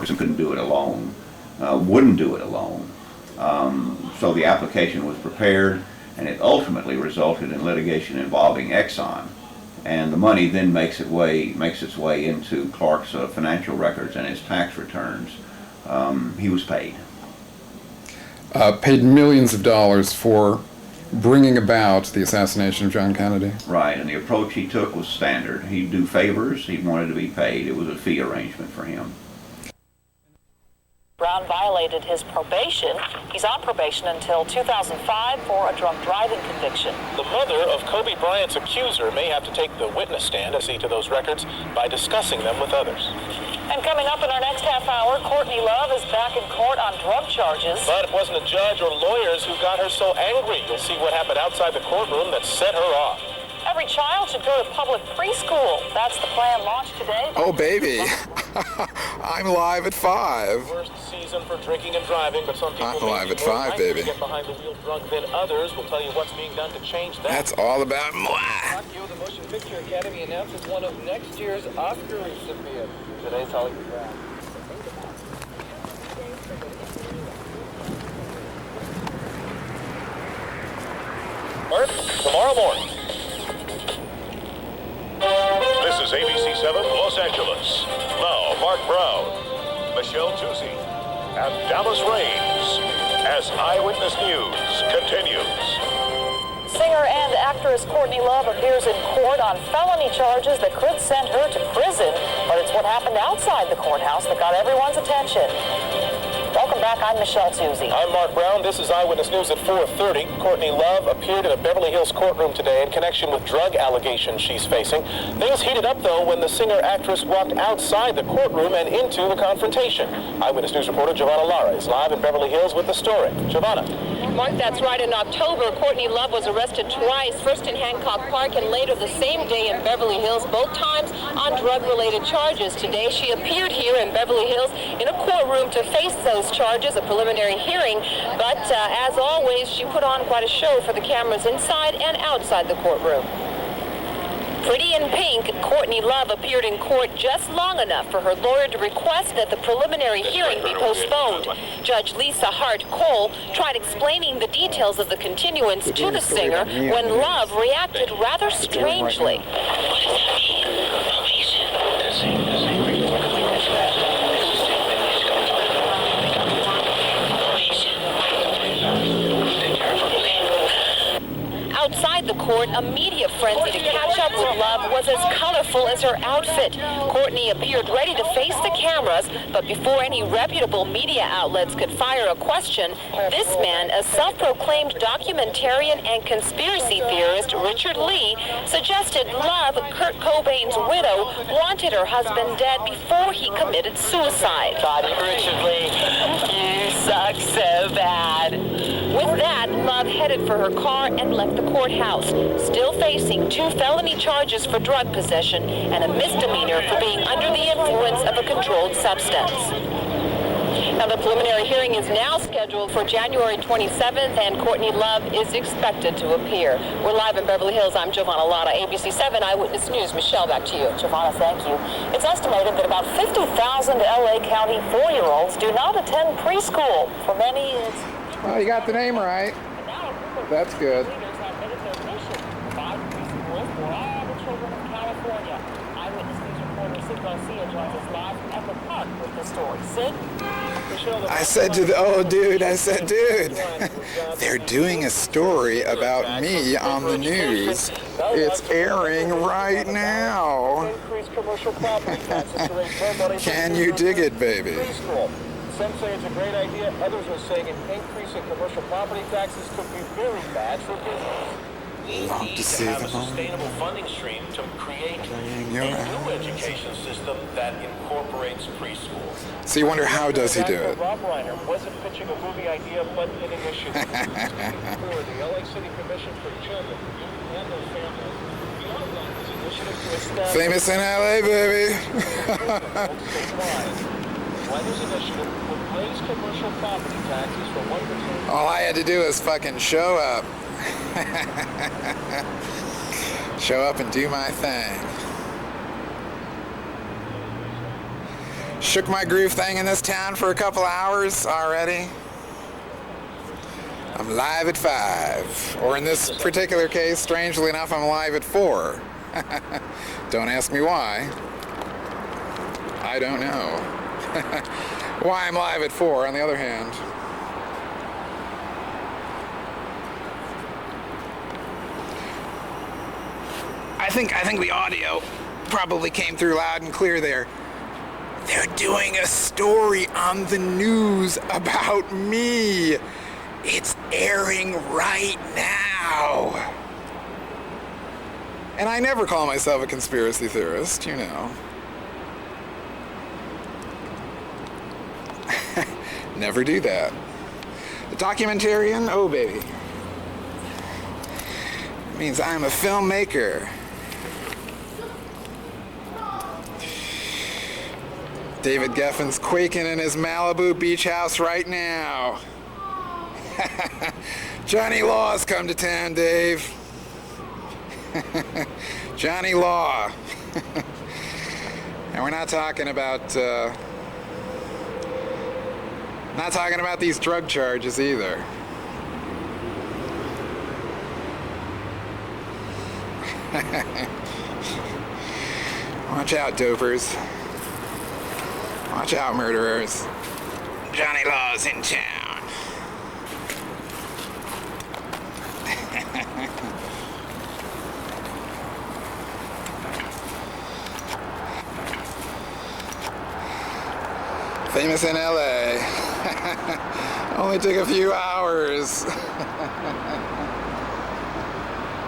person couldn't do it alone, wouldn't do it alone. So the application was prepared, and it ultimately resulted in litigation involving Exxon. And the money then makes its way into Clark's financial records and his tax returns. He was paid. Paid millions of dollars for bringing about the assassination of John Kennedy. Right, and the approach he took was standard. He'd do favors, he wanted to be paid. It was a fee arrangement for him. Brown violated his probation. He's on probation until 2005 for a drunk driving conviction. The mother of Kobe Bryant's accuser may have to take the witness stand to see to those records by discussing them with others. And coming up in our next half hour, Courtney Love is back in court on drug charges. But it wasn't a judge or lawyers who got her so angry. You'll see what happened outside the courtroom that set her off. Every child should go to public preschool. That's the plan launched today. Oh, baby. I'm live at 5. Worst season for drinking and driving, but some people I'm live may at 5, baby. get behind the wheel drunk than others. We'll tell you what's being done to change that. That's all about moi. Tokyo, the Motion Picture Academy announces one of next year's Oscar recipients. Today's Hollywood Wrap. Tomorrow morning. This is ABC 7 Los Angeles. Now, Mark Brown, Michelle Tusi, and Dallas Raines as Eyewitness News continues. Singer and actress Courtney Love appears in court on felony charges that could send her to prison, but it's what happened outside the courthouse that got everyone's attention. Welcome back, I'm Michelle Tusi. I'm Mark Brown. This is Eyewitness News at 4:30. Courtney Love appeared in a Beverly Hills courtroom today in connection with drug allegations she's facing. Things heated up, though, when the singer-actress walked outside the courtroom and into the confrontation. Eyewitness News reporter Giovanna Lara is live in Beverly Hills with the story. Giovanna. Mark, that's right. In October, Courtney Love was arrested twice, first in Hancock Park and later the same day in Beverly Hills, both times on drug-related charges. Today, she appeared here in Beverly Hills in a courtroom to face those charges, a preliminary hearing. But as always, she put on quite a show for the cameras inside and outside the courtroom. Pretty in pink, Courtney Love appeared in court just long enough for her lawyer to request that the preliminary hearing be postponed. Judge Lisa Hart Cole tried explaining the details of the continuance to the singer when Love reacted rather strangely. What does that mean? Outside the court, a media frenzy to catch up with Love was as colorful as her outfit. Courtney appeared ready to face the cameras, but before any reputable media outlets could fire a question, this man, a self-proclaimed documentarian and conspiracy theorist, Richard Lee, suggested Love, Kurt Cobain's widow, wanted her husband dead before he committed suicide. God, Richard Lee, you suck so bad. With that, Love headed for her car and left the courthouse, still facing 2 felony charges for drug possession and a misdemeanor for being under the influence of a controlled substance. Now, the preliminary hearing is now scheduled for January 27th, and Courtney Love is expected to appear. We're live in Beverly Hills. I'm Giovanna Lotta, ABC 7 Eyewitness News. Michelle, back to you. Giovanna, thank you. It's estimated that about 50,000 LA County 4-year-olds do not attend preschool. For many, it's... Well, you got the name right. That's good. Leaders have made it their mission to provide preschools for all the children of California. Eyewitness News reporter Sid Garcia joins us live from Echo Park with the story. Sid? I said dude, they're doing a story about me on the news. It's airing right now. Can you dig it, baby? Some say it's a great idea. Others are saying an increase in commercial property taxes could be very bad for business. We need to have a sustainable funding stream to create a new education system that incorporates preschool. So you wonder, how does he do it? Rob Reiner wasn't pitching a movie idea, but an initiative. For the LA City Commission for Children and their families. Beyond that, this initiative to establish Famous in LA, baby. Reiner's initiative would raise commercial property taxes from 1%. All I had to do was fucking show up. Show up and do my thing. Shook my groove thing in this town for a couple hours already. I'm live at 5. Or in this particular case, strangely enough, I'm live at 4. Don't ask me why. I don't know. Why I'm live at 4, on the other hand. I think the audio probably came through loud and clear there. They're doing a story on the news about me. It's airing right now. And I never call myself a conspiracy theorist, you know. Never do that. A documentarian? Oh, baby. It means I'm a filmmaker. David Geffen's quaking in his Malibu beach house right now. Johnny Law's come to town, Dave. Johnny Law. And we're not talking about these drug charges either. Watch out, dopers. Watch out, murderers. Johnny Law's in town. Famous in LA. Only took a few hours.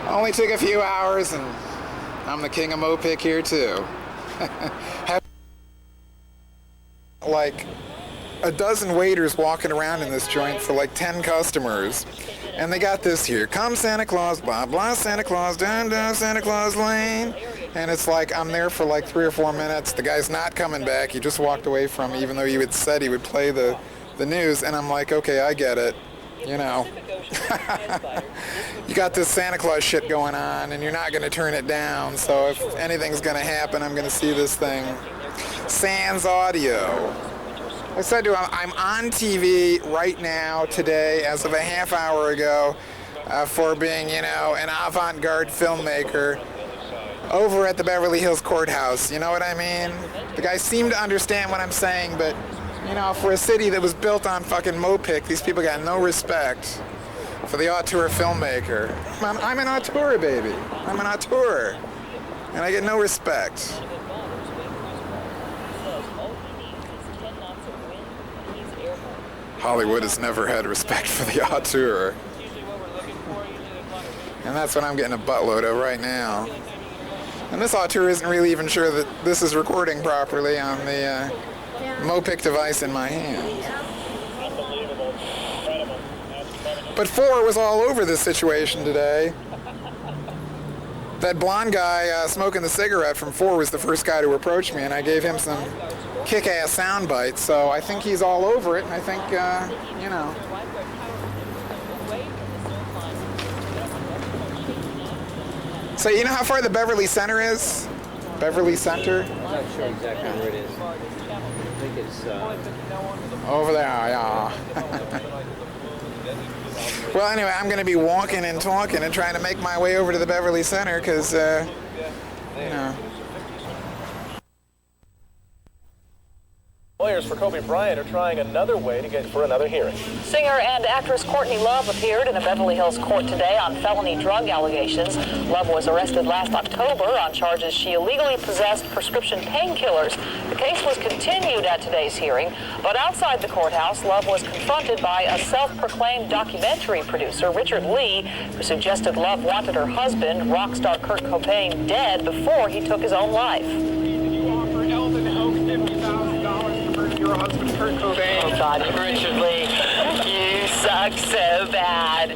Only took a few hours, and I'm the king of Mopic here too. Like a dozen waiters walking around in this joint for like 10 customers, and they got this here: come Santa Claus, blah blah Santa Claus, down down Santa Claus Lane. And it's like I'm there for like 3 or 4 minutes. The guy's not coming back. He just walked away from me, even though he had said he would play the news. And I'm like, okay, I get it. You know, you got this Santa Claus shit going on, and you're not going to turn it down. So if anything's going to happen, I'm going to see this thing. Sans audio. I said to him, I'm on TV right now, today, as of a half hour ago, for being, you know, an avant-garde filmmaker over at the Beverly Hills Courthouse. You know what I mean? The guy seemed to understand what I'm saying, but, you know, for a city that was built on fucking Mopic, these people got no respect for the auteur filmmaker. I'm an auteur, baby. I'm an auteur. And I get no respect. Hollywood has never had respect for the auteur. And that's what I'm getting a buttload of right now. And this auteur isn't really even sure that this is recording properly on the Mopic device in my hand. But 4 was all over this situation today. That blonde guy smoking the cigarette from 4 was the first guy to approach me, and I gave him some kick-ass sound bites, so I think he's all over it, and I think, you know. So you know how far the Beverly Center is? Beverly Center? I'm not sure exactly where it is. I think it's over there, yeah. Well, anyway, I'm going to be walking and talking and trying to make my way over to the Beverly Center because, you know. Lawyers for Kobe Bryant are trying another way to get for another hearing. Singer and actress Courtney Love appeared in a Beverly Hills court today on felony drug allegations. Love was arrested last October on charges she illegally possessed prescription painkillers. The case was continued at today's hearing, but outside the courthouse, Love was confronted by a self-proclaimed documentary producer, Richard Lee, who suggested Love wanted her husband, rock star Kurt Cobain, dead before he took his own life. Your husband, Kurt Cobain. Oh, God, Richard Lee, you suck so bad.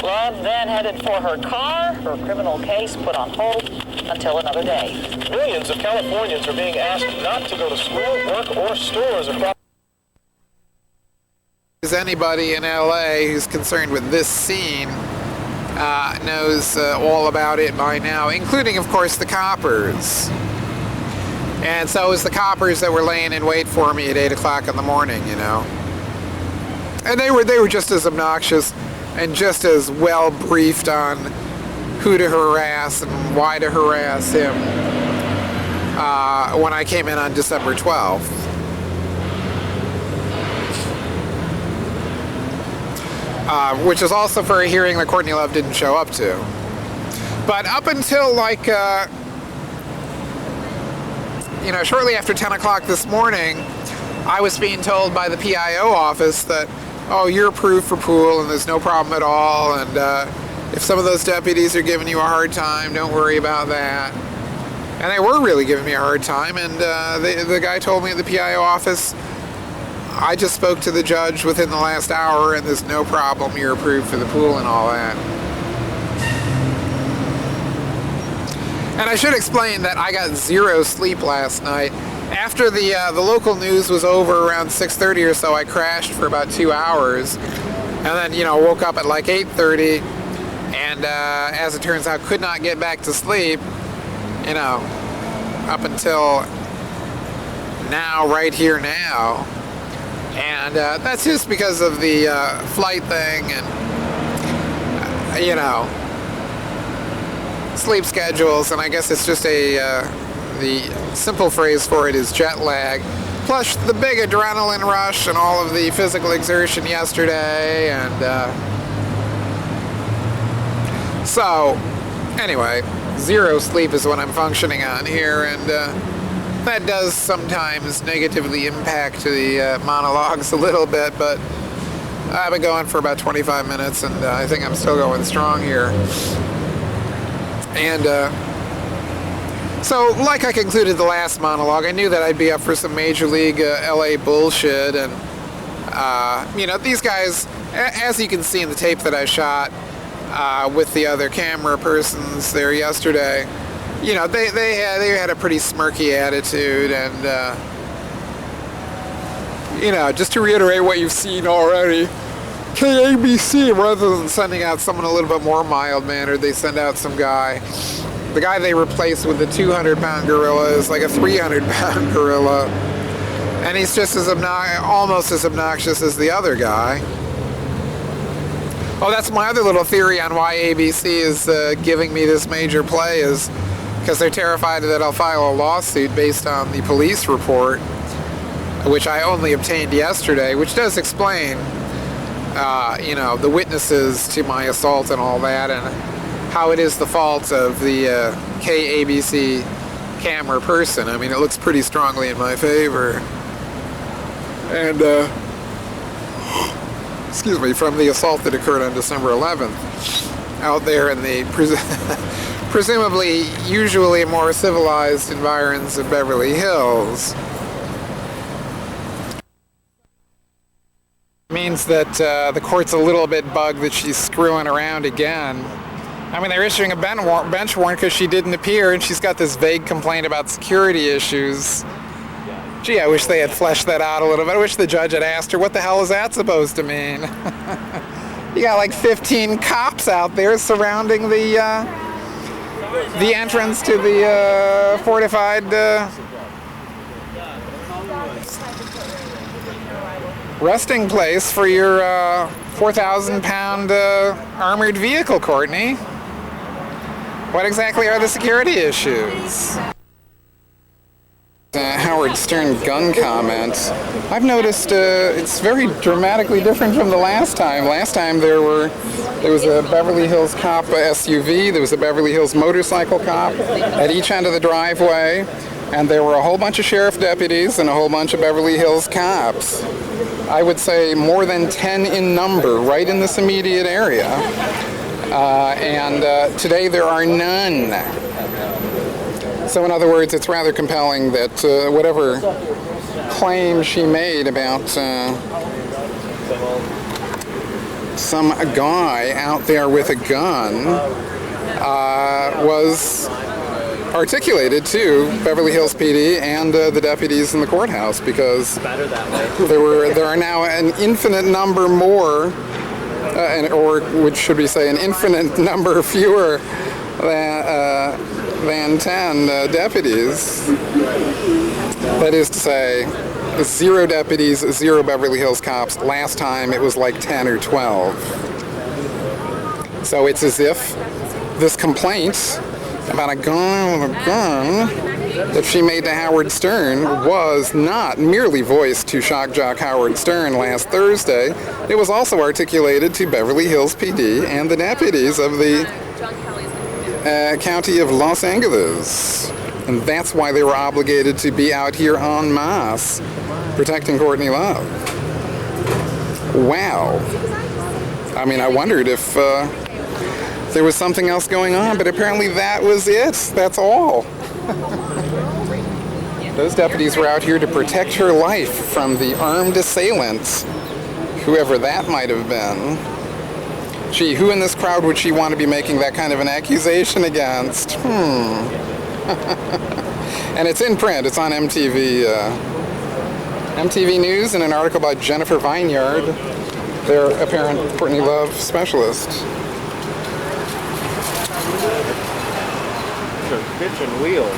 Love then headed for her car, her criminal case put on hold until another day. Millions of Californians are being asked not to go to school, work, or stores across. As anybody in LA who's concerned with this scene knows all about it by now, including, of course, the coppers. And so it was the coppers that were laying in wait for me at 8 o'clock in the morning, you know. And they were just as obnoxious and just as well briefed on who to harass and why to harass him when I came in on December 12th. Which is also for a hearing that Courtney Love didn't show up to. But up until like, you know, shortly after 10 o'clock this morning, I was being told by the PIO office that, oh, you're approved for pool and there's no problem at all, and if some of those deputies are giving you a hard time, don't worry about that. And they were really giving me a hard time, and the guy told me at the PIO office, I just spoke to the judge within the last hour and there's no problem, you're approved for the pool and all that. And I should explain that I got zero sleep last night. After the local news was over around 6:30 or so, I crashed for about 2 hours. And then, you know, woke up at like 8:30 and as it turns out, could not get back to sleep, you know, up until now, right here now. And that's just because of the flight thing and, you know, sleep schedules. And I guess it's just the simple phrase for it is jet lag. Plus the big adrenaline rush and all of the physical exertion yesterday. And so, anyway, zero sleep is what I'm functioning on here. And that does sometimes negatively impact the monologues a little bit, but I've been going for about 25 minutes and I think I'm still going strong here. And so, like I concluded the last monologue, I knew that I'd be up for some Major League LA bullshit, and you know, these guys, as you can see in the tape that I shot with the other camera persons there yesterday, you know, they had a pretty smirky attitude, and you know, just to reiterate what you've seen already, KABC, rather than sending out someone a little bit more mild-mannered, they send out some guy. The guy they replaced with the 200-pound gorilla is like a 300-pound gorilla, and he's just as almost as obnoxious as the other guy. Oh, that's my other little theory on why ABC is giving me this major play, is because they're terrified that I'll file a lawsuit based on the police report, which I only obtained yesterday, which does explain, you know, the witnesses to my assault and all that, and how it is the fault of the KABC camera person. I mean, it looks pretty strongly in my favor. And, excuse me, from the assault that occurred on December 11th, out there in the presumably usually more civilized environs of Beverly Hills. Means that the court's a little bit bugged that she's screwing around again. I mean, they're issuing a bench warrant because she didn't appear, and she's got this vague complaint about security issues. Gee, I wish they had fleshed that out a little bit. I wish the judge had asked her, what the hell is that supposed to mean? You got like 15 cops out there surrounding the entrance to the fortified resting place for your 4,000-pound armored vehicle, Courtney. What exactly are the security issues? Howard Stern gun comment. I've noticed it's very dramatically different from the last time. Last time there was a Beverly Hills cop SUV, there was a Beverly Hills motorcycle cop at each end of the driveway, and there were a whole bunch of sheriff deputies and a whole bunch of Beverly Hills cops. I would say more than 10 in number right in this immediate area. And today there are none. So in other words, it's rather compelling that whatever claim she made about some guy out there with a gun was articulated to Beverly Hills PD and the deputies in the courthouse, because there are now an infinite number more, or which should we say, an infinite number fewer than 10 deputies. That is to say, 0 deputies, 0 Beverly Hills cops. Last time it was like 10 or 12. So it's as if this complaint about a gun that she made to Howard Stern was not merely voiced to shock jock Howard Stern last Thursday. It was also articulated to Beverly Hills PD and the deputies of the county of Los Angeles. And that's why they were obligated to be out here en masse protecting Courtney Love. Wow. I mean, I wondered if there was something else going on, but apparently that was it. That's all. Those deputies were out here to protect her life from the armed assailants, whoever that might have been. Gee, who in this crowd would she want to be making that kind of an accusation against? And it's in print. It's on MTV. MTV News in an article by Jennifer Vineyard, their apparent Courtney Love specialist. Pitch and wheel.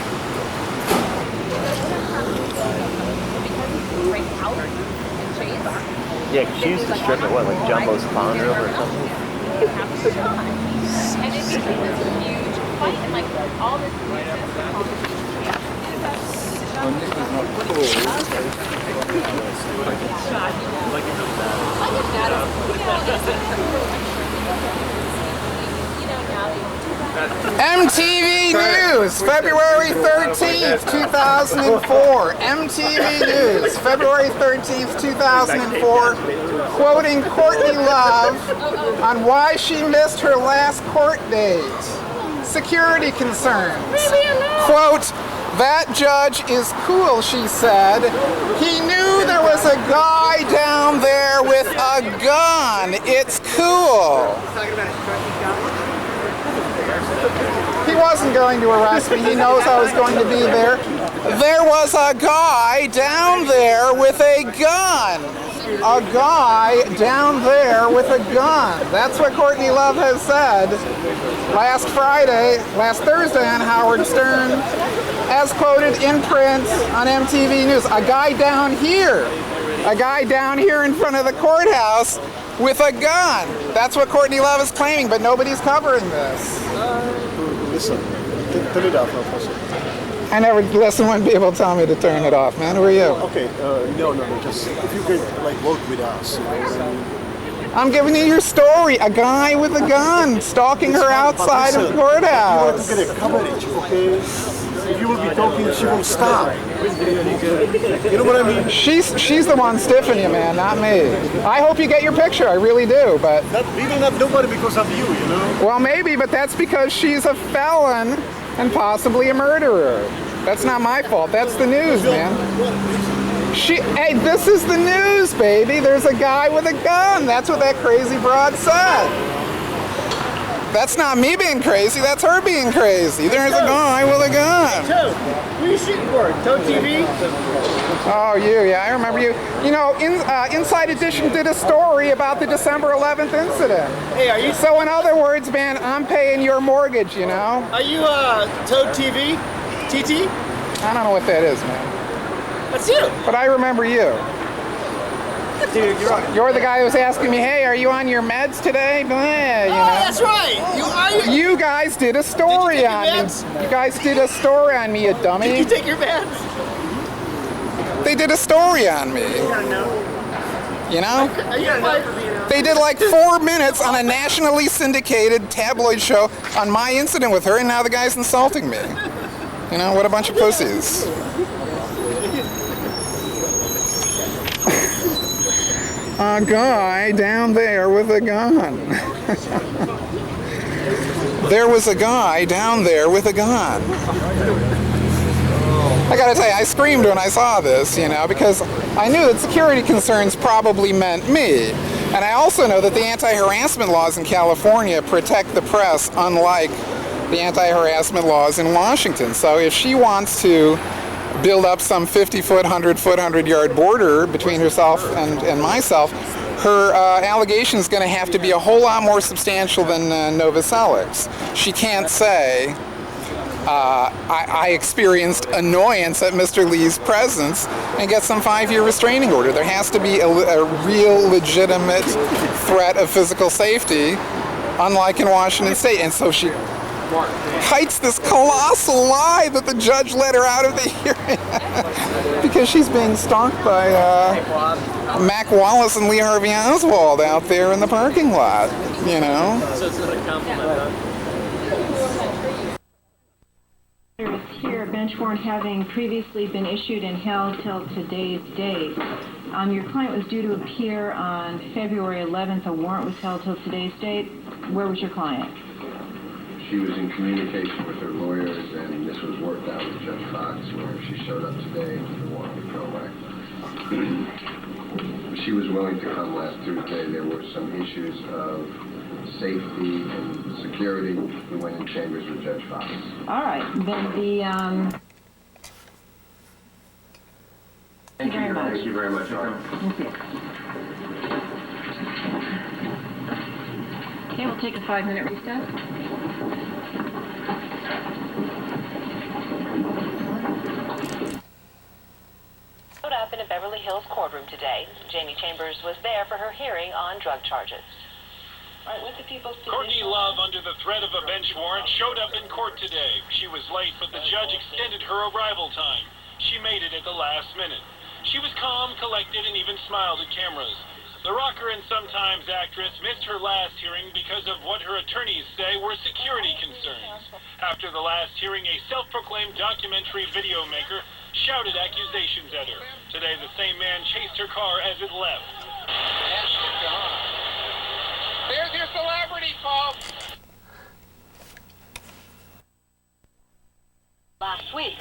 Yeah, 'cause she used to strip at what, like Jumbo's Pawn Room or something? And it became this huge fight, and like all this. MTV News, February 13th, 2004. MTV News, February 13th, 2004, quoting Courtney Love on why she missed her last court date. Security concerns. Quote, "That judge is cool," she said. "He knew there was a guy down there with a gun. It's cool." He wasn't going to arrest me. He knows I was going to be there. There was a guy down there with a gun. A guy down there with a gun. That's what Courtney Love has said last Thursday on Howard Stern, as quoted in print on MTV News. A guy down here. A guy down here in front of the courthouse with a gun. That's what Courtney Love is claiming, but nobody's covering this. Listen, turn it off now, first. I never, Listen wouldn't be able to tell me to turn it off, man. Who are you? Okay, no, just if you could, like, work with us, you know what I mean? I'm giving you your story. A guy with a gun stalking her outside of the courthouse. You want to get a coverage, okay? If you will be talking, she will stop. You know what I mean? She's the one stiffing you, man, not me. I hope you get your picture. I really do, but... We don't have nobody because of you, you know? Well, maybe, but that's because she's a felon and possibly a murderer. That's not my fault. That's the news, man. Hey, this is the news, baby. There's a guy with a gun. That's what that crazy broad said. That's not me being crazy. That's her being crazy. There's a guy with a gun. Toad, who are you shooting for? Toad TV? Oh, you. Yeah, I remember you. You know, Inside Edition did a story about the December 11th incident. Hey, are you... So in other words, man, I'm paying your mortgage, you know? Are you, Toad TV? TT? I don't know what that is, man. That's you. But I remember you. Dude, You're the guy who was asking me, hey, are you on your meds today? Blah, you know. that's right. You guys did a story on me. You guys did a story on me, you dummy. Did you take your meds? They did a story on me. You know? They did like 4 minutes on a nationally syndicated tabloid show on my incident with her, and now the guy's insulting me. You know, what a bunch of pussies. A guy down there with a gun. There was a guy down there with a gun. I gotta tell you, I screamed when I saw this, you know, because I knew that security concerns probably meant me. And I also know that the anti-harassment laws in California protect the press, unlike the anti-harassment laws in Washington. So if she wants to build up some 50-foot, 100-foot, 100-yard border between herself and myself, her allegation is going to have to be a whole lot more substantial than Novoselic's. She can't say I experienced annoyance at Mr. Lee's presence and get some 5-year restraining order. There has to be a real legitimate threat of physical safety, unlike in Washington State. And so she kites this colossal lie that the judge let her out of the hearing because she's being stalked by Mac Wallace and Lee Harvey Oswald out there in the parking lot, you know. Here, a bench warrant having previously been issued and held till today's date. Your client was due to appear on February 11th. A warrant was held till today's date. Where was your client? She was in communication with her lawyers, and this was worked out with Judge Fox, where she showed up today, the warrant would go away. She was willing to come last Tuesday. There were some issues of safety and security. We went in chambers with Judge Fox. All right, then the... Thank you very much. Thank you very much, Art. Thank you. Okay, we'll take a 5-minute recess. Showed up in a Beverly Hills courtroom today. Jamie Chambers was there for her hearing on drug charges. All right, what's the people's position? Courtney Love, under the threat of a bench warrant, showed up in court today. She was late, but the judge extended her arrival time. She made it at the last minute. She was calm, collected, and even smiled at cameras. The rocker and sometimes actress missed her last hearing because of what her attorneys say were security concerns. After the last hearing, a self-proclaimed documentary video maker shouted accusations at her. Today, the same man chased her car as it left. There's your celebrity, folks. Last week,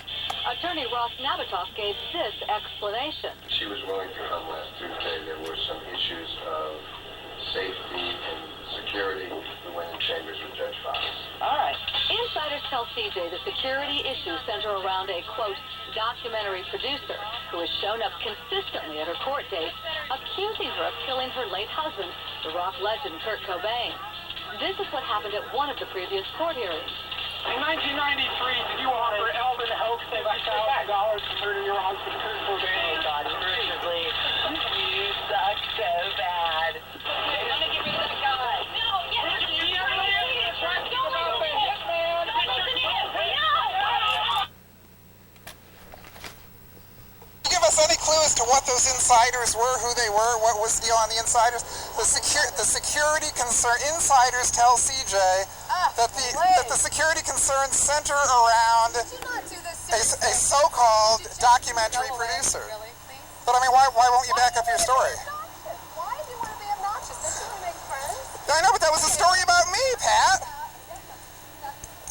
attorney Ross Nabatoff gave this explanation. She was willing to come last Tuesday. There were some issues of safety and security. We went in chambers with Judge Fox. All right. Insiders tell CJ the security issues center around a, quote, documentary producer who has shown up consistently at her court dates, accusing her of killing her late husband, the rock legend Kurt Cobain. This is what happened at one of the previous court hearings. In 1993, did you offer Elvin Hoax $50,000 to murder your husband, Kurt Cobain? Oh, God, seriously. You suck so bad. I'm gonna get rid of that guy. No, yes, Give us any clue as to what those insiders were, who they were, what was the deal on the insiders? The security concern insiders tell CJ that the security concerns center around a so-called documentary producer. But I mean, why won't you back up your story? Why do you want to be obnoxious? Doesn't he make friends? I know, but that was a story about me, Pat.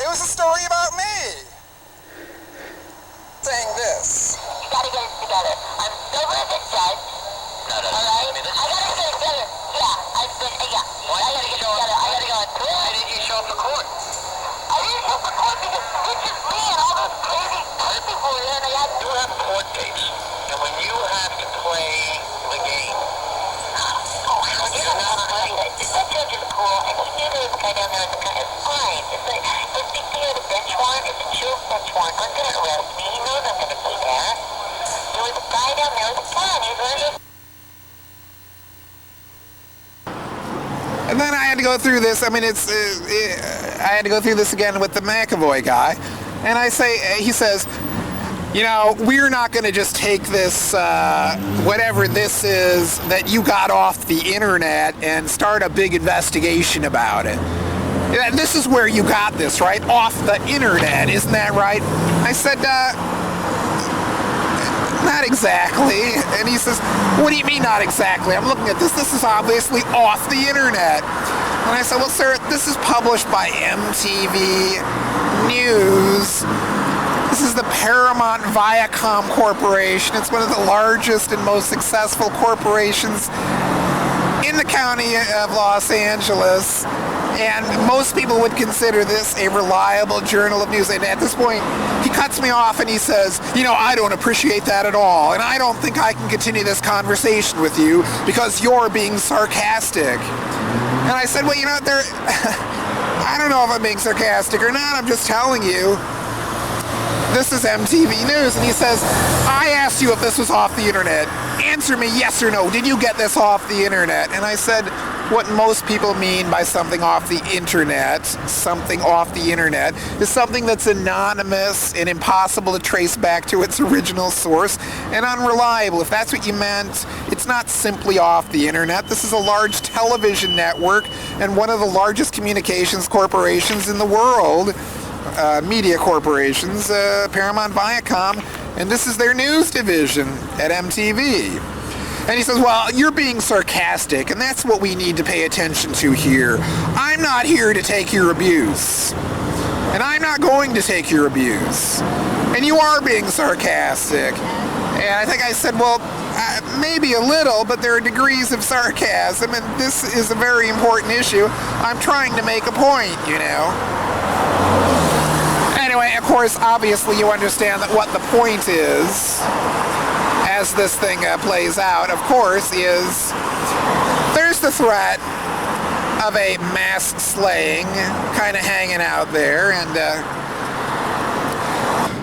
It was a story about me. Saying this. You gotta get it together. I'm never a big judge. No. Alright? I gotta get it together. Yeah, I gotta get it together. I gotta go on tour. Why didn't you show up to court? I didn't show up to court because it's just me and all those crazy people were there and they had to have court dates. And when you have to play the game, you're not playing it. That judge is cool and he knew there was a guy down there. It's fine. It's like, if they clear the bench warrant, it's a chill bench warrant. I'm gonna arrest me. He knows I'm gonna be there. There was a guy down there with a gun. He was ready to... And then I had to go through this. I mean, I had to go through this again with the McAvoy guy. And he says, you know, we're not going to just take this, whatever this is that you got off the internet and start a big investigation about it. This is where you got this, right? Off the internet, isn't that right? I said, not exactly. And he says, what do you mean not exactly? I'm looking at this. This is obviously off the internet. And I said, well, sir, this is published by MTV News. This is the Paramount Viacom Corporation. It's one of the largest and most successful corporations in the county of Los Angeles. And most people would consider this a reliable journal of news. And at this point, he cuts me off and he says, you know, I don't appreciate that at all. And I don't think I can continue this conversation with you because you're being sarcastic. And I said, well, you know, I don't know if I'm being sarcastic or not. I'm just telling you this is MTV News, and he says, I asked you if this was off the internet. Answer me yes or no. Did you get this off the internet? And I said, what most people mean by something off the internet is something that's anonymous and impossible to trace back to its original source and unreliable. If that's what you meant, it's not simply off the internet. This is a large television network and one of the largest communications corporations in the world, media corporations, Paramount, Viacom, and this is their news division at MTV. And he says, well, you're being sarcastic, and that's what we need to pay attention to here. I'm not here to take your abuse. And I'm not going to take your abuse. And you are being sarcastic. And I think I said, well, maybe a little, but there are degrees of sarcasm, and this is a very important issue. I'm trying to make a point, you know. Anyway, of course, obviously you understand that what the point is, as this thing plays out, of course, is there's the threat of a mass slaying kind of hanging out there, and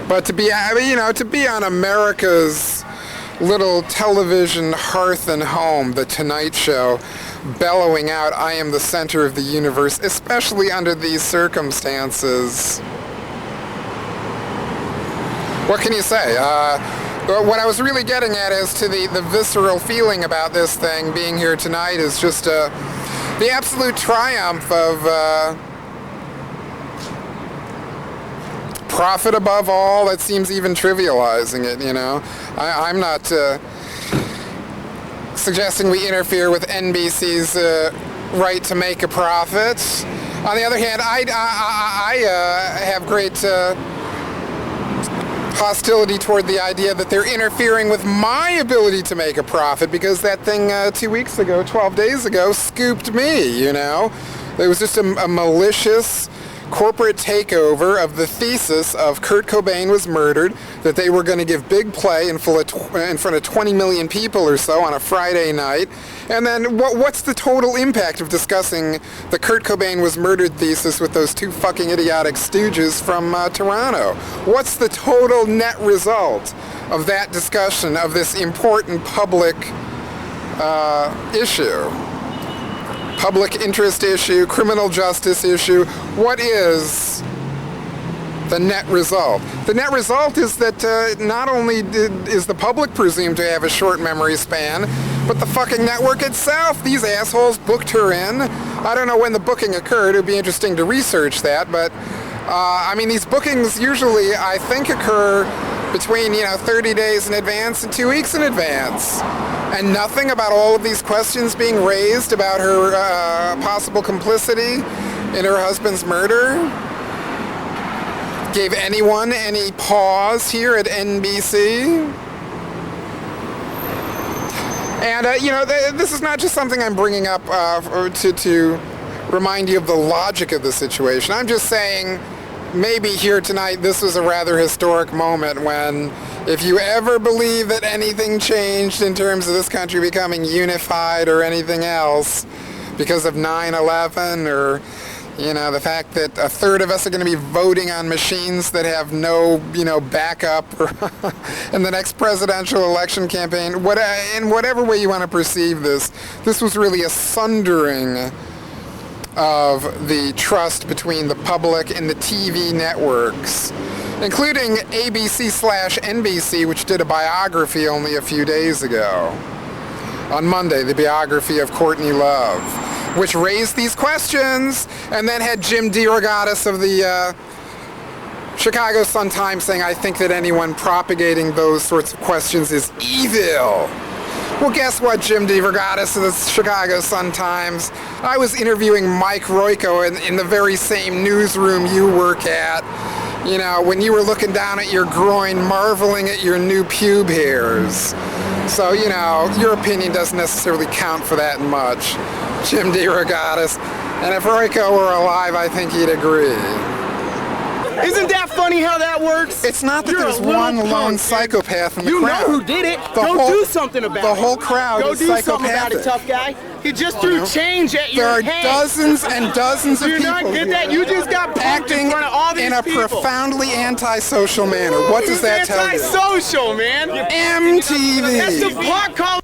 but to be, to be on America's little television hearth and home, The Tonight Show, bellowing out, I am the center of the universe, especially under these circumstances. What can you say? What I was really getting at as to the visceral feeling about this thing being here tonight is just the absolute triumph of profit above all. That seems even trivializing it, you know. I'm not suggesting we interfere with NBC's right to make a profit. On the other hand, I have great hostility toward the idea that they're interfering with my ability to make a profit, because that thing 2 weeks ago, 12 days ago, scooped me, you know. It was just a malicious corporate takeover of the thesis of Kurt Cobain Was Murdered, that they were going to give big play in front of 20 million people or so on a Friday night. And then what's the total impact of discussing the Kurt Cobain Was Murdered thesis with those two fucking idiotic stooges from Toronto? What's the total net result of that discussion of this important public issue? Public interest issue, criminal justice issue. What is the net result? The net result is that not only is the public presumed to have a short memory span, but the fucking network itself. These assholes booked her in. I don't know when the booking occurred. It would be interesting to research that, but I mean, these bookings usually, I think, occur between 30 days in advance and 2 weeks in advance. And nothing about all of these questions being raised about her possible complicity in her husband's murder gave anyone any pause here at NBC. And, this is not just something I'm bringing up to remind you of the logic of the situation. I'm just saying, maybe here tonight this was a rather historic moment when, if you ever believe that anything changed in terms of this country becoming unified or anything else because of 9/11, or the fact that a third of us are going to be voting on machines that have no backup in the next presidential election campaign, in whatever way you want to perceive this was really a sundering of the trust between the public and the TV networks, including ABC/NBC, which did a biography only a few days ago. On Monday, the biography of Courtney Love, which raised these questions, and then had Jim DeRogatis of the Chicago Sun-Times saying, I think that anyone propagating those sorts of questions is evil. Well, guess what, Jim DeRogatis of the Chicago Sun-Times? I was interviewing Mike Royko in the very same newsroom you work at, when you were looking down at your groin, marveling at your new pube hairs. So, your opinion doesn't necessarily count for that much, Jim DeRogatis. And if Royko were alive, I think he'd agree. Isn't that funny how that works? It's not that You're there's a little one lone punk, psychopath in the you crowd. know who did it. The Go whole- do something about it. The whole crowd Go is do something about it, psychopathic. tough guy. He just threw change at your There are head. dozens and dozens Do of you people not get here that? You just got punked acting in front of all these in a people. profoundly antisocial manner. What does that tell you? Antisocial, man. MTV. That's the pot call.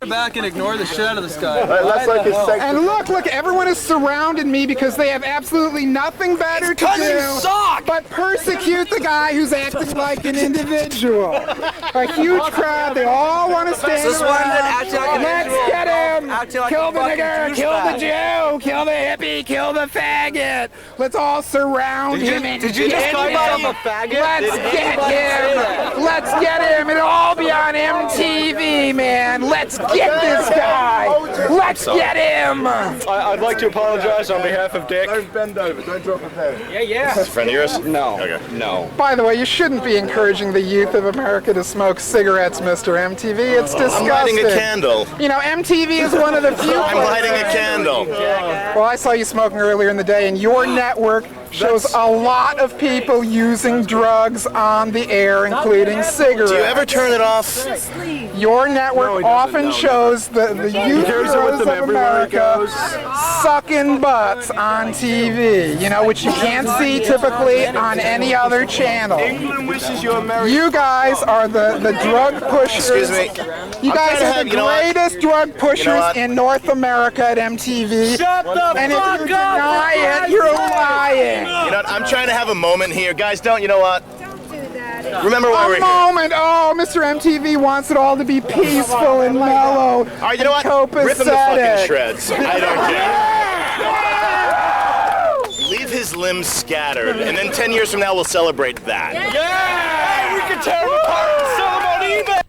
Back and ignore the shit out of this guy. And look, everyone has surrounded me because they have absolutely nothing better to do but persecute the guy who's acting like an individual. A huge crowd, they all want to stand This one that around. acts like an Let's individual. get him! Acting like Kill a the fucking nigger, kill the Jew, kill the hippie, kill the faggot. Let's all surround him and Did you just get call him. yourself a faggot? Let's Did get anybody say him! that? Let's get him! It'll all be on MTV, man! Let's get this guy! Let's get him! I'd like to apologize on behalf of Dick. Don't bend over, don't drop a pen. Yeah. Is a friend of yours? No. Okay. No. By the way, you shouldn't be encouraging the youth of America to smoke cigarettes, Mr. MTV. It's disgusting. I'm lighting a candle. You know, MTV is one of the few I'm lighting a candle. Well, I saw you smoking earlier in the day, and your network shows a lot of people using drugs on the air, including cigarettes. Do you ever turn it off? Your network often shows the youth heroes of America sucking butts on TV, you know, which you can't see typically on any other channel. England wishes you a Merry You guys are the drug pushers. Excuse me. You guys are the greatest drug pushers what? in North America at MTV. Shut the And if fuck you up! deny it, you're lying. You know what? I'm trying to have a moment here. Guys, you know what? Remember why we're A here. moment. Oh, Mr. MTV wants it all to be peaceful and mellow. All right, you know what? Rip him to fucking shreds. I don't care. Leave his limbs scattered, and then 10 years from now we'll celebrate that. Yeah! We can tear him apart and sell him on eBay!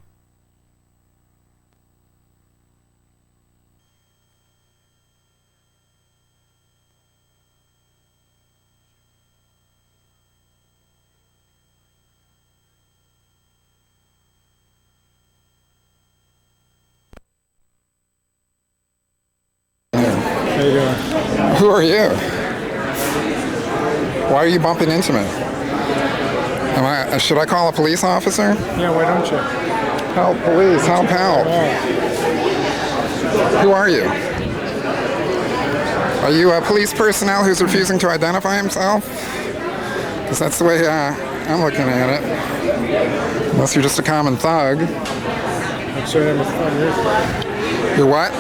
Who are you? Why are you bumping into me? Should I call a police officer? Yeah, why don't you? Help, police, help. Who are you? Are you a police personnel who's refusing to identify himself? Because that's the way I'm looking at it. Unless you're just a common thug. I'm sorry, I'm a thug. You're what?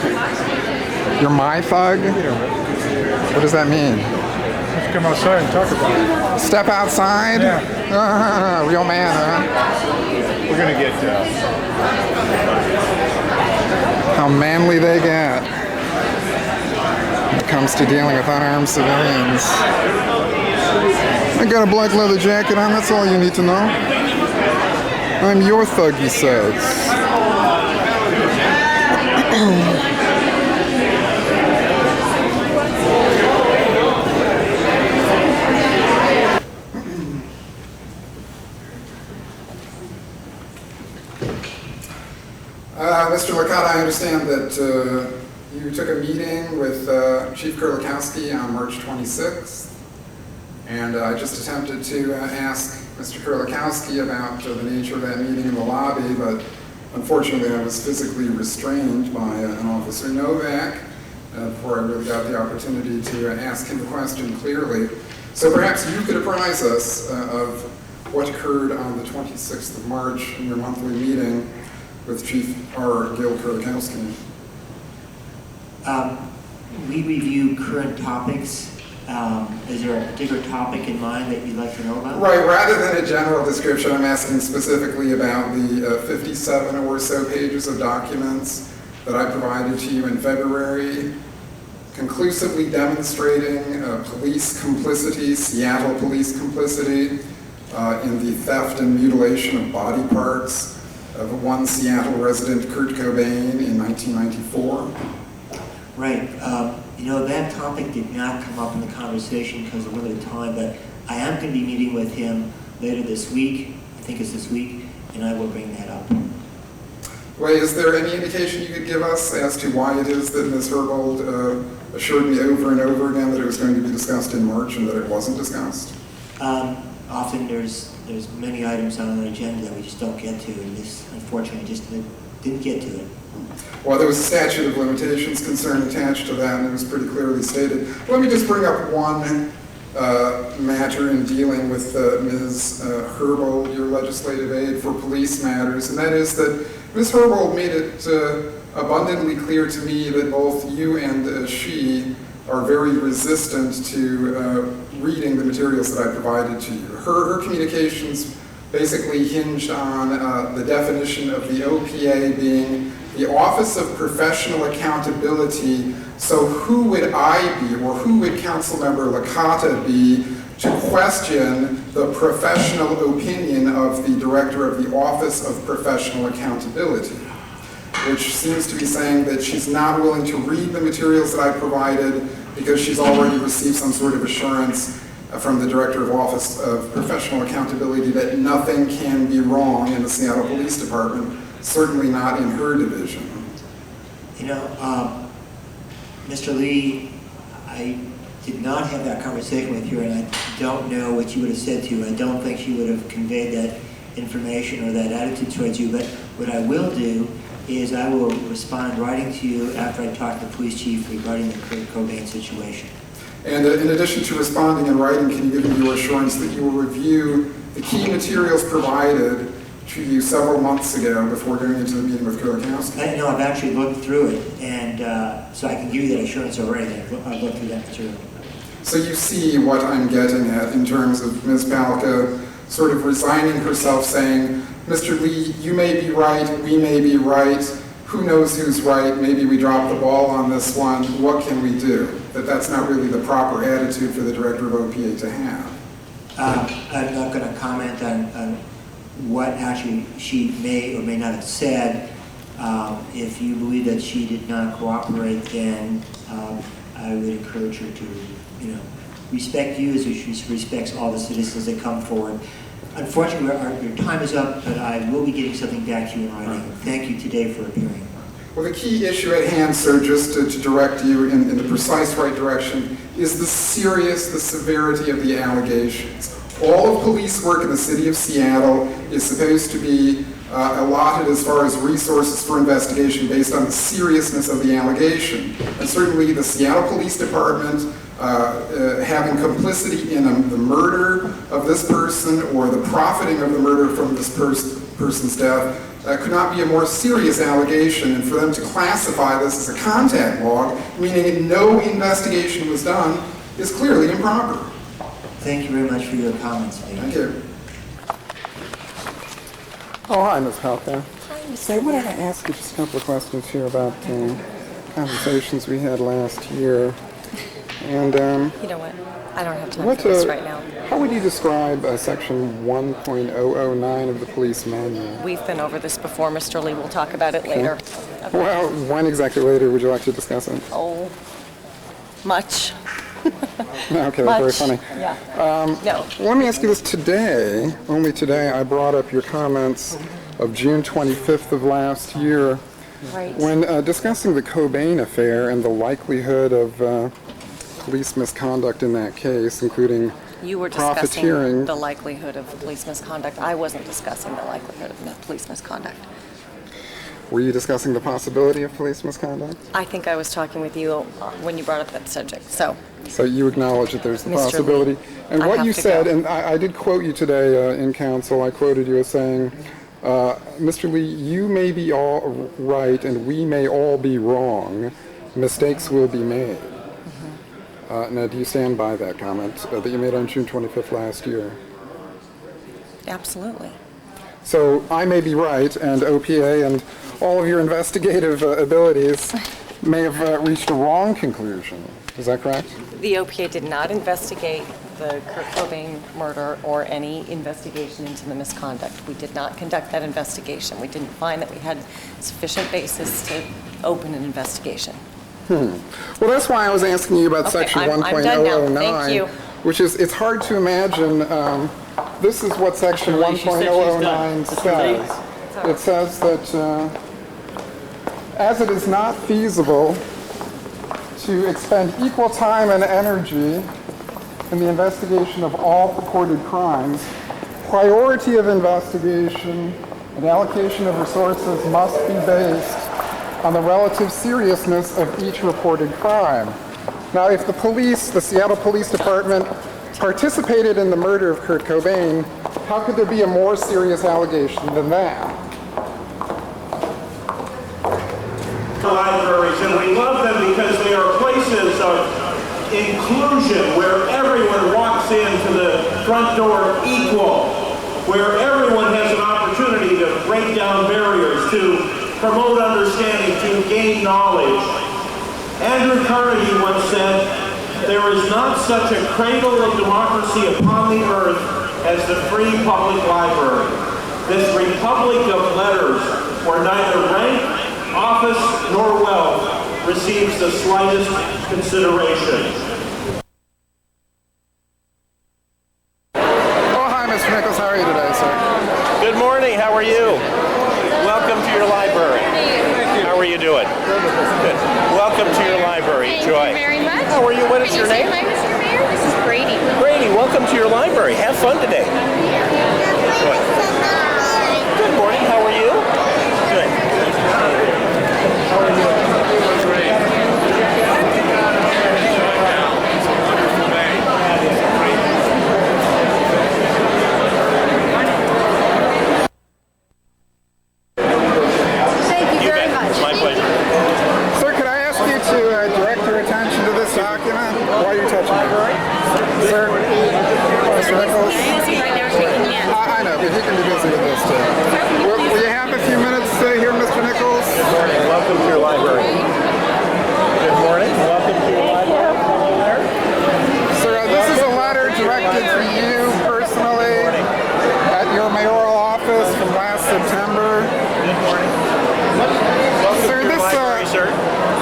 You're my thug? What does that mean? Let's come outside and talk about it. Step outside? Yeah. Real man, huh? We're gonna get How manly they get when it comes to dealing with unarmed civilians. I got a black leather jacket on, that's all you need to know. I'm your thug, he says. Mr. Licata, I understand that you took a meeting with Chief Kurlikowski on March 26th, and I just attempted to ask Mr. Kurlikowski about the nature of that meeting in the lobby, but unfortunately I was physically restrained by an Officer Novak before I really got the opportunity to ask him the question clearly. So perhaps you could apprise us of what occurred on the 26th of March in your monthly meeting with Chief R. Gil Kurlikowski. We review current topics. Is there a particular topic in mind that you'd like to know about? Right, rather than a general description, I'm asking specifically about the 57 or so pages of documents that I provided to you in February, conclusively demonstrating police complicity, Seattle police complicity, in the theft and mutilation of body parts of one Seattle resident, Kurt Cobain, in 1994. Right. You know, that topic did not come up in the conversation because of limited time, but I am going to be meeting with him later this week. I think it's this week, and I will bring that up. Well, is there any indication you could give us as to why it is that Ms. Herbold assured me over and over again that it was going to be discussed in March and that it wasn't discussed? Often there's many items on an agenda that we just don't get to, and this, unfortunately, just didn't get to it. Well, there was a statute of limitations concern attached to that, and it was pretty clearly stated. Let me just bring up one matter in dealing with Ms. Herbold, your legislative aide for police matters, and that is that Ms. Herbold made it abundantly clear to me that both you and she are very resistant to reading the materials that I provided to you. Her communications basically hinged on the definition of the OPA being the Office of Professional Accountability. So who would I be, or who would Councilmember Licata be, to question the professional opinion of the Director of the Office of Professional Accountability, which seems to be saying that she's not willing to read the materials that I provided because she's already received some sort of assurance from the Director of Office of Professional Accountability that nothing can be wrong in the Seattle Police Department, certainly not in her division. You know, Mr. Lee, I did not have that conversation with you, and I don't know what you would have said to you. I don't think she would have conveyed that information or that attitude towards you, but what I will do is I will respond in writing to you after I talk to the police chief regarding the Kurt Cobain situation. And in addition to responding in writing, can you give me your assurance that you will review the key materials provided to you several months ago before going into the meeting with Kulikowski? No, I've actually looked through it, and so I can give you that assurance already. I've looked through that material. So you see what I'm getting at in terms of Ms. Palka sort of resigning herself, saying, Mr. Lee, you may be right, we may be right, who knows who's right, maybe we dropped the ball on this one, what can we do? That's not really the proper attitude for the Director of OPA to have. I'm not going to comment on what actually she may or may not have said. If you believe that she did not cooperate, then I would encourage her to, respect you as she respects all the citizens that come forward. Unfortunately, your time is up, but I will be getting something back to you in writing. Thank you today for appearing. Well, the key issue at hand, sir, just to direct you in the precise right direction, is the severity of the allegations. All of police work in the city of Seattle is supposed to be allotted as far as resources for investigation based on the seriousness of the allegation. And certainly the Seattle Police Department having complicity in the murder of this person or the profiting of the murder from this person's death could not be a more serious allegation, and for them to classify this as a contact log, meaning no investigation was done, is clearly improper. Thank you very much for your comments. Thank you. Oh, hi, Ms. Palka. So I wanted to ask you just a couple of questions here about conversations we had last year. And you know what? I don't have time for this right now. How would you describe Section 1.009 of the police manual? We've been over this before, Mr. Lee. We'll talk about it later. Okay. Well, when exactly later would you like to discuss it? Oh, much. Okay, much. very funny. Yeah. No. Let me ask you this. Today, only today, I brought up your comments of June 25th of last year. Right. When discussing the Cobain affair and the likelihood of police misconduct in that case, including You were discussing the likelihood of police misconduct. I wasn't discussing the likelihood of police misconduct. Were you discussing the possibility of police misconduct? I think I was talking with you when you brought up that subject. So you acknowledge that there's the Mr. possibility. Lee, and I what have you to said, go. and I did quote you today in council, I quoted you as saying, Mr. Lee, you may be all right and we may all be wrong. Mistakes will be made. Now, do you stand by that comment that you made on June 25th last year? Absolutely. So I may be right, and OPA and all of your investigative abilities may have reached a wrong conclusion. Is that correct? The OPA did not investigate the Kurt Cobain murder or any investigation into the misconduct. We did not conduct that investigation. We didn't find that we had sufficient basis to open an investigation. Well, that's why I was asking you about Section 1.009, which is, it's hard to imagine, this is what Section 1.009 says. It says that as it is not feasible to expend equal time and energy in the investigation of all purported crimes, priority of investigation and allocation of resources must be based on the relative seriousness of each reported crime. Now, if the police, the Seattle Police Department, participated in the murder of Kurt Cobain, how could there be a more serious allegation than that? Libraries, and we love them because they are places of inclusion where everyone walks into the front door equal, where everyone has an opportunity to break down barriers, to promote understanding, to gain knowledge. Andrew Carnegie once said, "There is not such a cradle of democracy upon the earth as the free public library. This republic of letters, where neither rank, office, nor wealth receives the slightest consideration." Oh, hi, Mr. Nichols. How are you today, sir? Good morning. How are you? Welcome to your library. How are you doing? Good. Welcome to your library. Joy. Thank you very much. How are you? What is your name? Can you say hi, Mr. Mayor? This is Brady. Brady, welcome to your library. Have fun today. Joy. Good morning. How are you? Good. How are you? Thank you very much. My pleasure. Sir, could I ask you to direct your attention to this document? Why are you touching it? Sir? Mr. Nichols? I know, but he can be busy with this too. Will you have a few minutes here, Mr. Nichols? Good morning. Welcome to your library. Good morning. Welcome to your library. Hello there. Sir, this is a letter directed to you personally at your mayoral office from last September. Good morning. Sir,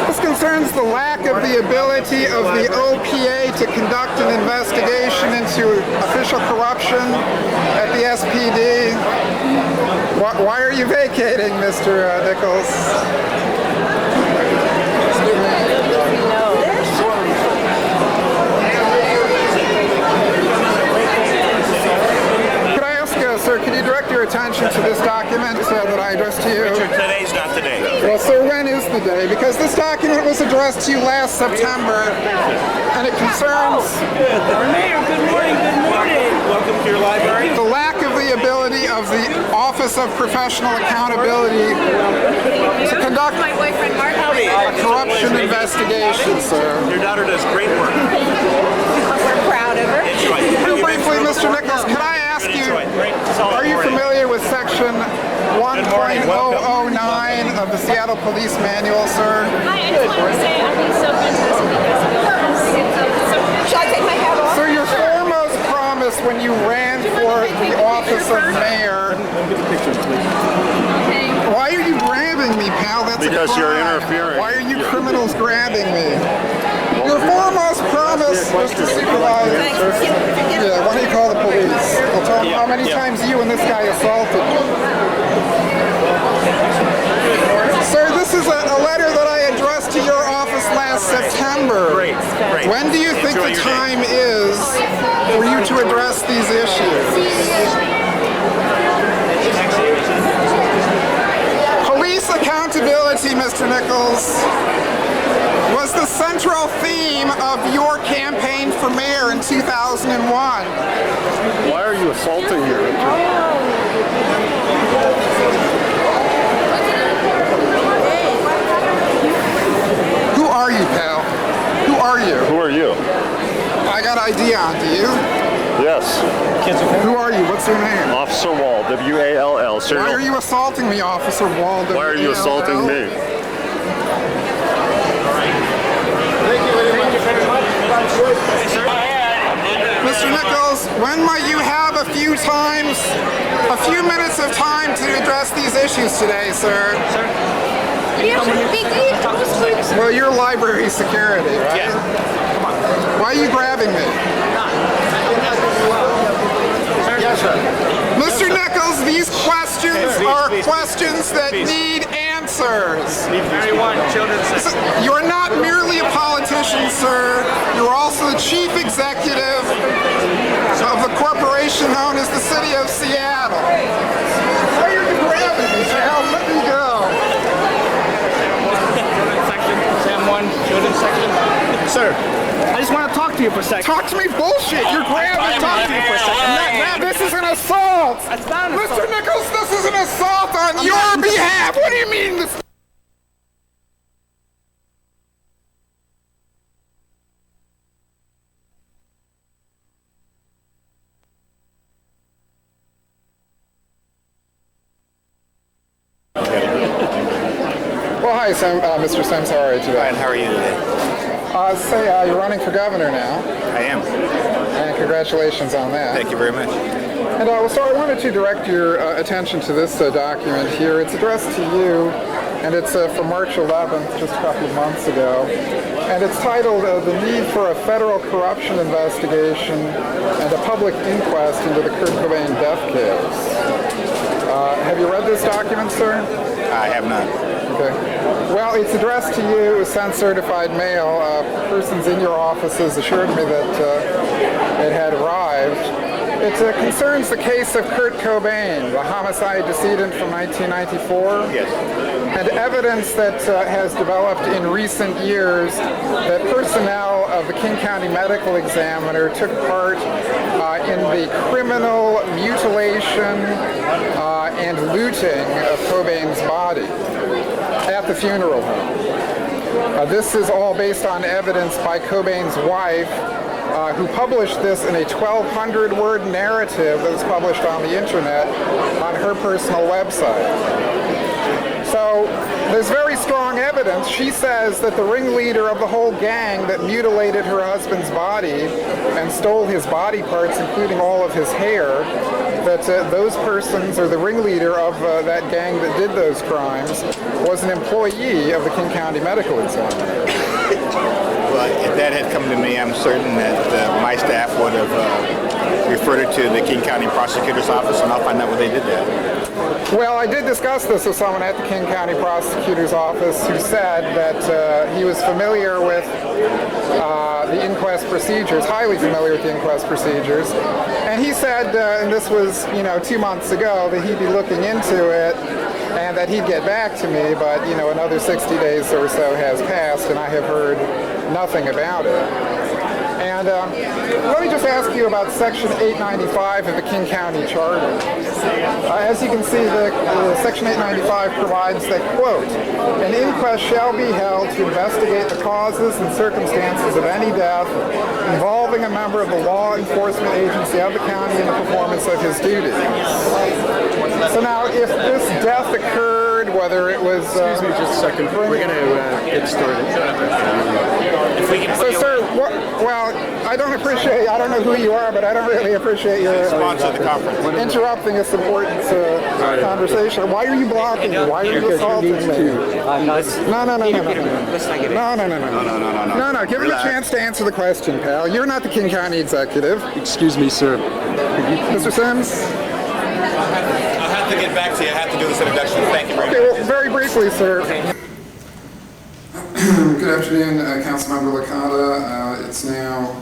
this concerns the lack of the ability of the OPA to conduct an investigation into official corruption at the SPD. Why are you vacating, Mr. Nichols? Could I ask, sir, can you direct your attention to this document that I addressed to you? Richard, today's not the day. Well, sir, when is the day? Because this document was addressed to you last September, and it concerns... Mayor, good morning, good morning. Welcome to your library. The lack of the ability of the Office of Professional Accountability to conduct a corruption investigation, sir. Your daughter does great work. We're proud of her. Real briefly, Mr. Nichols, can I ask you, are you familiar with section 1.009 of the Seattle Police Manual, sir? Hi, I just want to say I've been so fantastic. Shall I take my hat off? Sir, your foremost promise when you ran for the office of mayor... Why are you grabbing me, pal? That's because a crime. you're interfering. Why are you criminals grabbing me? Your foremost promise was to supervise... Yeah, why don't you call the police? I'll tell them how many times you and this guy assaulted me. Sir, this is a letter that I addressed to your office last September. Great. When do you think the time is for you to address these issues? Police accountability, Mr. Nichols, was the central theme of your campaign for mayor in 2001. Why are you assaulting me, Richard? Who are you, pal? Who are you? Who are you? I got ID on, do you? Yes. Who are you? What's your name? Officer Wall, W-A-L-L. Why are you assaulting me, Officer Wall? Why are you assaulting me? Mr. Nichols, when might you have a few minutes of time to address these issues today, sir? Well, you're library security, right? Yeah. Come on. Why are you grabbing me? Yes, sir. Mr. Nichols, these questions are questions that need answers. officers. 31 children's section. You are not merely a politician, sir. You are also the chief executive of the corporation known as the City of Seattle. Why are you grabbing me, Al? Let me go. Children's section, Sam 1, children's section. Sir, I just want to talk to you for a second. Talk to me bullshit. You're grabbing. Talk to you for a second. This is an assault. That's not an assault. Mr. Nichols, this is an assault on your behalf. What do you mean this? Well, hi, Sam, Mr. Sims. How are you today? Fine, how are you today? You're running for governor now. I am. And congratulations on that. Thank you very much. And so I wanted to direct your attention to this document here. It's addressed to you, and it's from March 11th, just a couple of months ago. And it's titled, The Need for a Federal Corruption Investigation and a Public Inquest into the Kurt Cobain Death Case. Have you read this document, sir? I have not. Okay. Well, it's addressed to you, sent certified mail. Persons in your offices assured me that it had arrived. It concerns the case of Kurt Cobain, the homicide decedent from 1994. Yes. And evidence that has developed in recent years that personnel of the King County Medical Examiner took part in the criminal mutilation and looting of Cobain's body at the funeral home. This is all based on evidence by Cobain's wife, who published this in a 1,200-word narrative that was published on the internet on her personal website. So there's very strong evidence. She says that the ringleader of the whole gang that mutilated her husband's body and stole his body parts, including all of his hair, that those persons, or the ringleader of that gang that did those crimes, was an employee of the King County Medical Examiner. Well, if that had come to me, I'm certain that my staff would have referred it to the King County Prosecutor's Office, and I'll find out where they did that. Well, I did discuss this with someone at the King County Prosecutor's Office who said that he was familiar with the inquest procedures, highly familiar with the inquest procedures, and he said, and this was, 2 months ago, that he'd be looking into it and that he'd get back to me, but, another 60 days or so has passed and I have heard nothing about it. And let me just ask you about Section 895 of the King County Charter. As you can see, the Section 895 provides that, quote, an inquest shall be held to investigate the causes and circumstances of any death involving a member of the law enforcement agency of the county in the performance of his duties. So now, if this death occurred, whether it was... Excuse me just a second. We're going to get started. If we can So, sir, well, I don't know who you are, but I don't really appreciate your interrupting this important conversation. Why are you blocking me? Why are you assaulting me? No. Give him a chance to answer the question, pal. You're not the King County executive. Excuse me, sir. Mr. Sims? I'll have to get back to you. I have to do this introduction. Thank you very much. Okay, well, very briefly, sir. Good afternoon, Councilmember Licata. It's now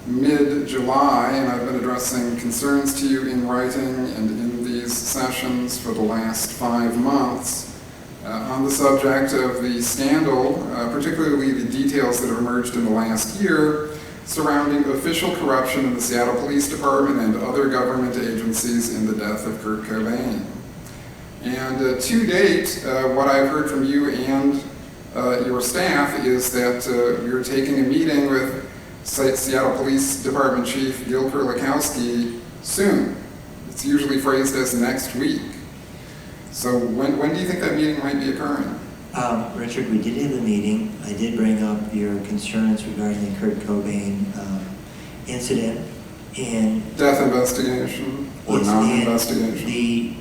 mid-July, and I've been addressing concerns to you in writing and in these sessions for the last 5 months on the subject of the scandal, particularly the details that have emerged in the last year surrounding official corruption in the Seattle Police Department and other government agencies in the death of Kurt Cobain. And to date, what I've heard from you and your staff is that we are taking a meeting with Seattle Police Department Chief Gil Kurlikowski soon. It's usually phrased as next week. So when do you think that meeting might be occurring? Richard, we did have a meeting. I did bring up your concerns regarding the Kurt Cobain incident and death investigation or non-investigation.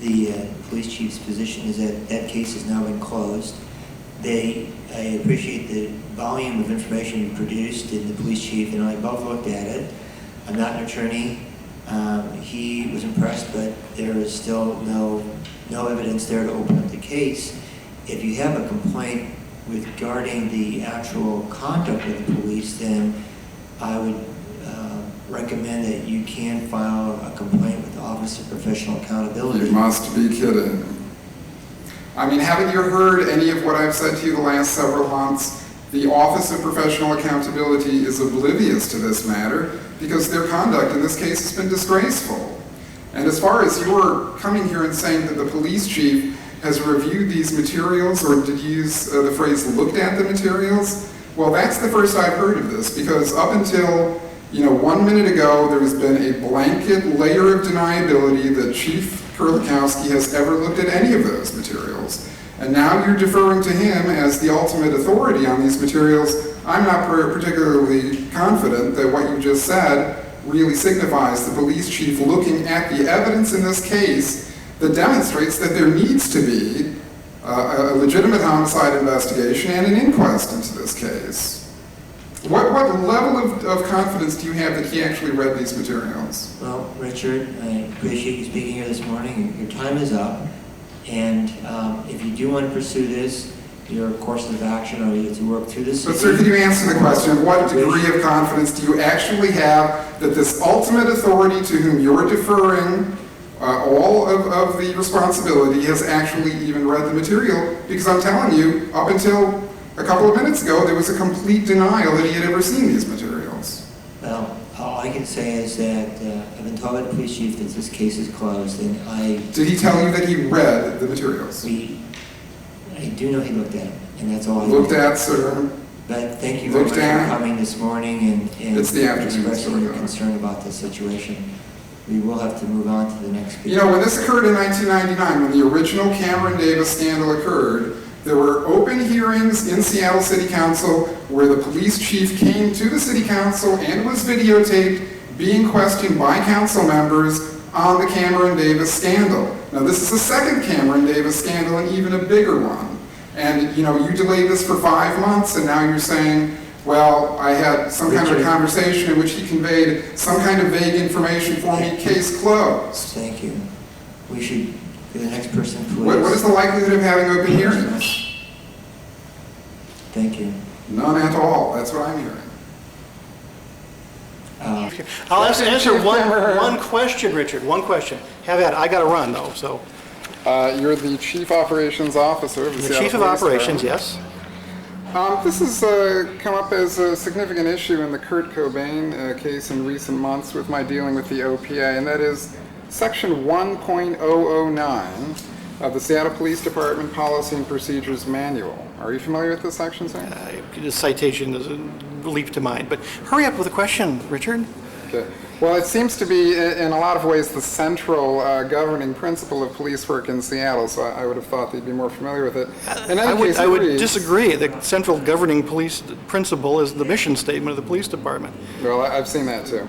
The police chief's position is that that case has now been closed. I appreciate the volume of information you produced, and the police chief and I both looked at it. I'm not an attorney. He was impressed, but there is still no evidence there to open up the case. If you have a complaint regarding the actual conduct of the police, then I would recommend that you can file a complaint with the Office of Professional Accountability. You must be kidding. I mean, haven't you heard any of what I've said to you the last several months? The Office of Professional Accountability is oblivious to this matter because their conduct in this case has been disgraceful. And as far as you're coming here and saying that the police chief has reviewed these materials, or did you use the phrase looked at the materials? Well, that's the first I've heard of this, because up until 1 minute ago, there's been a blanket layer of deniability that Chief Kurlikowski has ever looked at any of those materials. And now you're deferring to him as the ultimate authority on these materials. I'm not particularly confident that what you just said really signifies the police chief looking at the evidence in this case that demonstrates that there needs to be a legitimate homicide investigation and an inquest into this case. What level of confidence do you have that he actually read these materials? Well, Richard, I appreciate you speaking here this morning. Your time is up, and if you do want to pursue this, your courses of action are either to work through this. But sir, could you answer the question, what degree of confidence do you actually have that this ultimate authority to whom you're deferring all of the responsibility has actually even read the material? Because I'm telling you, up until a couple of minutes ago, there was a complete denial that he had ever seen these materials. Well, all I can say is that I've been told by the police chief that this case is closed, and I... Did he tell you that he read the materials? I do know he looked at them, and that's all I know. Looked at, sir. But thank you very much for coming this morning and expressing your concern about this situation. We will have to move on to the next speaker. When this occurred in 1999, when the original Cameron Davis scandal occurred, there were open hearings in Seattle City Council where the police chief came to the City Council and was videotaped being questioned by council members on the Cameron Davis scandal. Now this is the second Cameron Davis scandal and even a bigger one. And you delayed this for 5 months and now you're saying, well, I had some kind of a conversation in which he conveyed some kind of vague information for me, case closed. Thank you. We should, the next person, please. What is the likelihood of having open hearings? Thank you. None at all. That's what I'm hearing. I'll answer one question, Richard. One question. Have at it. I got to run, though, so. You're the Chief Operations Officer of the Seattle Chief of Operations, yes. This has come up as a significant issue in the Kurt Cobain case in recent months with my dealing with the OPA, and that is Section 1.009 of the Seattle Police Department Policy and Procedures Manual. Are you familiar with this section, sir? The citation doesn't leap to mind, but hurry up with the question, Richard. Okay. Well, it seems to be, in a lot of ways, the central governing principle of police work in Seattle, so I would have thought they'd be more familiar with it. I would disagree. The central governing police principle is the mission statement of the police department. Well, I've seen that too.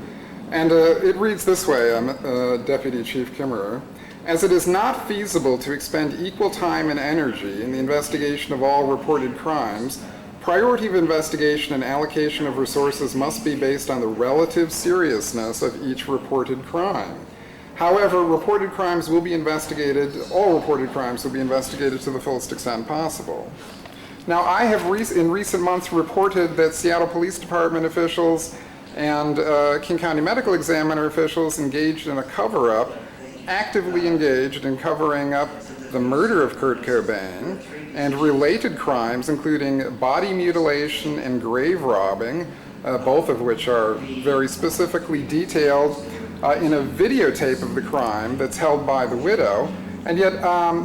And it reads this way, Deputy Chief Kimmerer. As it is not feasible to expend equal time and energy in the investigation of all reported crimes, priority of investigation and allocation of resources must be based on the relative seriousness of each reported crime. However, all reported crimes will be investigated to the fullest extent possible. Now, I have in recent months reported that Seattle Police Department officials and King County Medical Examiner officials actively engaged in covering up the murder of Kurt Cobain and related crimes, including body mutilation and grave robbing, both of which are very specifically detailed in a videotape of the crime that's held by the widow. And yet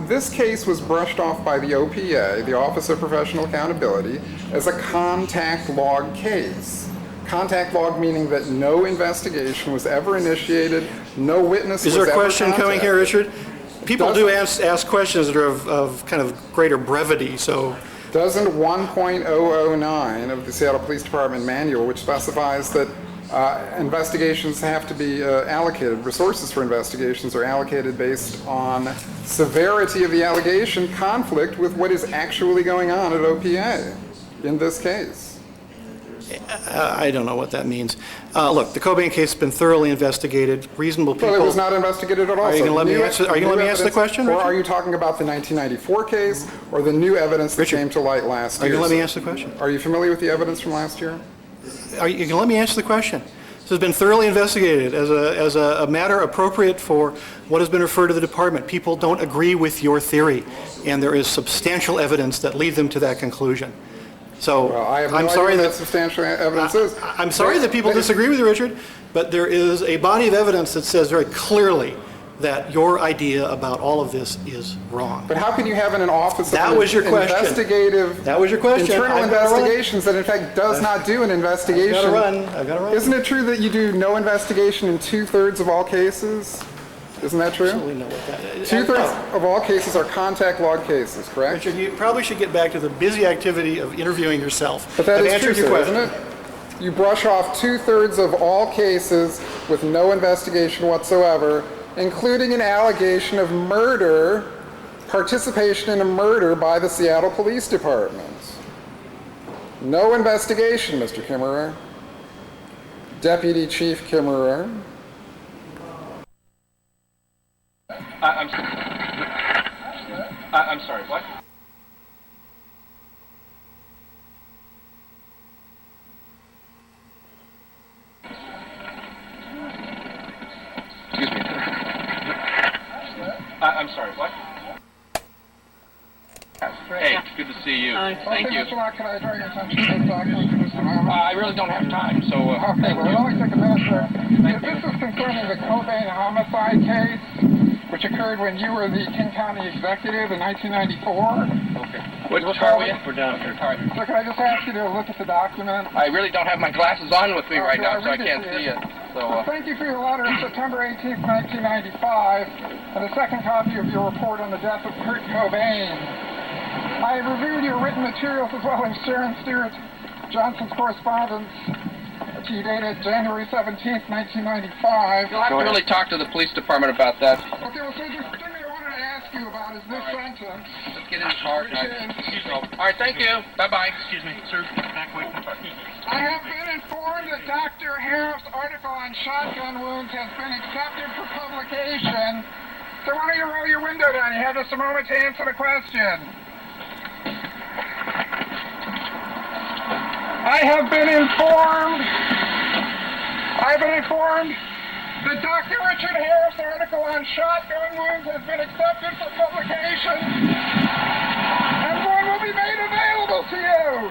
this case was brushed off by the OPA, the Office of Professional Accountability, as a contact log case. Contact log meaning that no investigation was ever initiated, no witness was ever contacted. Is there a question coming here, Richard? People do ask questions that are of kind of greater brevity, so. Doesn't 1.009 of the Seattle Police Department manual, which specifies that investigations have to be allocated, resources for investigations are allocated based on severity of the allegation, conflict with what is actually going on at OPA in this case? I don't know what that means. Look, the Cobain case has been thoroughly investigated. Reasonable people. Well, it was not investigated at all. Are you going to let me answer the question, Richard? Or are you talking about the 1994 case or the new evidence that came to light last year? Are you going to let me answer the question? Are you familiar with the evidence from last year? Are you going to let me answer the question? This has been thoroughly investigated as a matter appropriate for what has been referred to the department. People don't agree with your theory, and there is substantial evidence that lead them to that conclusion. So well, I have no I'm sorry idea that what substantial evidence is. I'm sorry that people disagree with you, Richard, but there is a body of evidence that says very clearly that your idea about all of this is wrong. But how can you have in an office that was your question. Investigative that was your question. Internal investigations that in fact does not do an investigation? I've got to run. Isn't it true that you do no investigation in 2/3 of all cases? Isn't that true? Absolutely know what that is. 2/3 of all cases are contact log cases, correct? Richard, you probably should get back to the busy activity of interviewing yourself. But that I've is true, answered your sir, question. isn't it? You brush off 2/3 of all cases with no investigation whatsoever, including an allegation of murder, participation in a murder by the Seattle Police Department. No investigation, Mr. Kimmerer. Deputy Chief Kimmerer. I'm sorry, what? Excuse me. I'm sorry, what? Hey, good to see you. Thank you. Mr. Locke, can I draw your attention to this document for just a moment? I really don't have time, so okay, well, it'll only take a minute, sir. This is concerning the Cobain homicide case, which occurred when you were the King County executive in 1994. Okay. What car are we in? We're down here. All right. So can I just ask you to look at the document? I really don't have my glasses on with me right now, so I can't see it. So, thank you for your letter of September 18th, 1995, and a second copy of your report on the death of Kurt Cobain. I have reviewed your written materials as well as Sharon Stewart Johnson's correspondence to you dated January 17th, 1995. You'll have to really talk to the police department about that. Okay, well, so just thing I wanted to ask you about is this sentence. Let's get in the car. All right, thank you. Bye-bye. Excuse me, sir. Back away from the car. I have been informed that Dr. Harrow's article on shotgun wounds has been accepted for publication. So why don't you roll your window down? You have just a moment to answer the question. I have been informed that Dr. Richard Harris' article on shotgun wounds has been accepted for publication, and one will be made available to you.